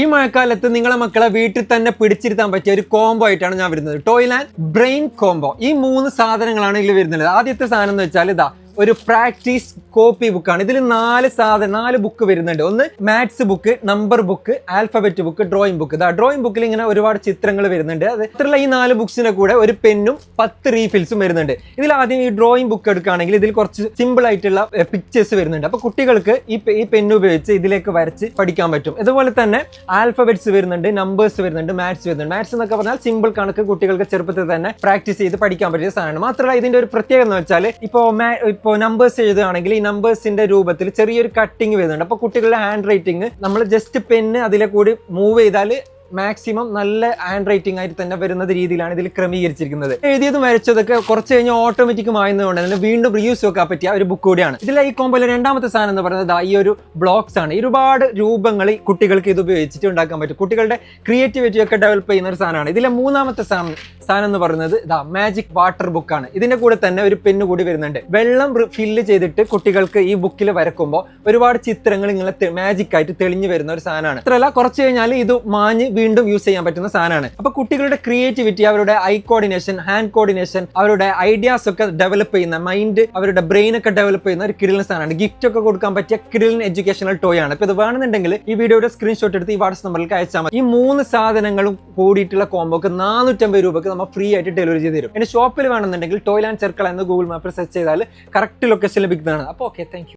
ഈ മഴക്കാലത്ത് നിങ്ങളെ മക്കളെ വീട്ടിൽ തന്നെ പിടിച്ചിരുത്താൻ പറ്റിയ ഒരു കോംബോ ആയിട്ടാണ് ഞാൻ വരുന്നത്. ടോയ്ലാൻഡ് ബ്രെയിൻ കോംബോ. ഈ 3 സാധനങ്ങളാണ് ഇതിൽ വരുന്നത്. ആദ്യത്തെ സാധനം എന്ന് വെച്ചാൽ ഇതാ ഒരു പ്രാക്ടീസ് കോപ്പി ബുക്കാണ്. ഇതിൽ 4 ബുക്ക് വരുന്നുണ്ട്. ഒന്ന് maths book, number book, alphabet book, drawing book. Drawing ബുക്കിൽ ഇങ്ങനെ ഒരുപാട് ചിത്രങ്ങൾ വരുന്നുണ്ട്. അത് ഇത്രയുള്ള ഈ 4 ബുക്സിന്റെ കൂടെ ഒരു പെന്നും 10 റീഫിൽസും വരുന്നുണ്ട്. ഇതിൽ ആദ്യം ഈ ഡ്രോയിങ് ബുക്ക് എടുക്കുകയാണെങ്കിൽ ഇതിൽ കുറച്ച് സിമ്പിൾ ആയിട്ടുള്ള പിക്ചേഴ്സ് വരുന്നുണ്ട്. അപ്പൊ കുട്ടികൾക്ക് ഈ പെന്ന് ഉപയോഗിച്ച് ഇതിലേക്ക് വരച്ച് പഠിക്കാൻ പറ്റും. അതുപോലെ തന്നെ ആൽഫബറ്റ്സ് വരുന്നുണ്ട്, നമ്പേഴ്സ് വരുന്നുണ്ട്, മാത്സ് വരുന്നുണ്ട്. മാത്സ് എന്നൊക്കെ പറഞ്ഞാൽ സിമ്പിൾ കണക്ക് കുട്ടികൾക്ക് ചെറുപ്പത്തിൽ തന്നെ പ്രാക്ടീസ് ചെയ്ത് പഠിക്കാൻ പറ്റിയ സാധനമാണ്. മാത്രമല്ല ഇതിന്റെ ഒരു പ്രത്യേകത എന്ന് വെച്ചാൽ ഇപ്പോൾ നമ്പേഴ്സ് എഴുതുകയാണെങ്കിൽ ഈ നമ്പേഴ്സിന്റെ രൂപത്തിൽ ചെറിയൊരു കട്ടിങ് വരുന്നുണ്ട്. അപ്പൊ കുട്ടികളുടെ ഹാൻഡ് റൈറ്റിംഗ് നമ്മൾ ജസ്റ്റ് പെന്ന് അതിലെ കൂടി മൂവ് ചെയ്താൽ മാക്സിമം നല്ല ഹാൻഡ് റൈറ്റിംഗ് ആയിട്ട് തന്നെ വരുന്ന രീതിയിലാണ് ഇതിൽ ക്രമീകരിച്ചിരിക്കുന്നത്. എഴുതിയതും വരച്ചതൊക്കെ കുറച്ച് കഴിഞ്ഞ് ഓട്ടോമാറ്റിക് മായുന്നതുകൊണ്ട് തന്നെ വീണ്ടും റീയൂസ് വെക്കാൻ പറ്റിയ ഒരു ബുക്ക് കൂടിയാണ്. ഇതിൽ ഈ കോമ്പോയിലെ രണ്ടാമത്തെ സാധനം എന്ന് പറയുന്നത് ഈ ഒരു ബ്ലോക്സ് ആണ്. ഒരുപാട് രൂപങ്ങൾ കുട്ടികൾക്ക് ഇത് ഉപയോഗിച്ചിട്ട് ഉണ്ടാക്കാൻ പറ്റും. കുട്ടികളുടെ ക്രിയേറ്റിവിറ്റി ഒക്കെ ഡെവലപ്പ് ചെയ്യുന്ന ഒരു സാധനമാണ്. ഇതിലെ മൂന്നാമത്തെ സാധനം എന്ന് പറയുന്നത് മാജിക് വാട്ടർ ബുക്കാണ്. ഇതിന്റെ കൂടെ തന്നെ ഒരു പെന്ന് കൂടി വരുന്നുണ്ട്. വെള്ളം ഫില്ല് ചെയ്തിട്ട് കുട്ടികൾക്ക് ഈ ബുക്കിൽ വരക്കുമ്പോൾ ഒരുപാട് ചിത്രങ്ങൾ ഇങ്ങനെ മാജിക് ആയിട്ട് തെളിഞ്ഞു വരുന്ന ഒരു സാധനമാണ്. അത്രയല്ല, കുറച്ച് കഴിഞ്ഞാൽ ഇത് മാഞ്ഞ് വീണ്ടും യൂസ് ചെയ്യാൻ പറ്റുന്ന സാധനമാണ്. അപ്പൊ കുട്ടികളുടെ ക്രിയേറ്റിവിറ്റി, അവരുടെ ഐ കോർഡിനേഷൻ, ഹാൻഡ് കോർഡിനേഷൻ, അവരുടെ ഐഡിയാസ് ഒക്കെ ഡെവലപ്പ് ചെയ്യുന്ന, മൈൻഡ്, അവരുടെ ബ്രെയിൻ ഒക്കെ ഡെവലപ്പ് ചെയ്യുന്ന ഒരു കിടിലൻ സാധനമാണ്. ഗിഫ്റ്റ് ഒക്കെ കൊടുക്കാൻ പറ്റിയ കിടിലൻ എഡ്യൂക്കേഷണൽ ടോയ് ആണ്. അപ്പൊ ഇത് വേണമെന്നുണ്ടെങ്കിൽ ഈ വീഡിയോയുടെ സ്ക്രീൻഷോട്ട് എടുത്ത് ഈ വാട്സ്ആപ്പ് നമ്പറിലേക്ക് അയച്ചാൽ മതി. ഈ 3 സാധനങ്ങളും കൂടിയിട്ടുള്ള കോംബോക്ക് 450 രൂപക്ക് നമ്മൾ ഫ്രീ ആയിട്ട് ഡെലിവറി ചെയ്ത് തരും. എന്റെ ഷോപ്പിൽ വേണമെന്നുണ്ടെങ്കിൽ ടോയ്ലാൻഡ് സർക്കിൾ എന്ന് ഗൂഗിൾ മാപ്പിൽ സെർച്ച് ചെയ്താൽ കറക്റ്റ് ലൊക്കേഷൻ ലഭിക്കുന്നതാണ്. അപ്പോൾ ഓക്കെ, താങ്ക് യു.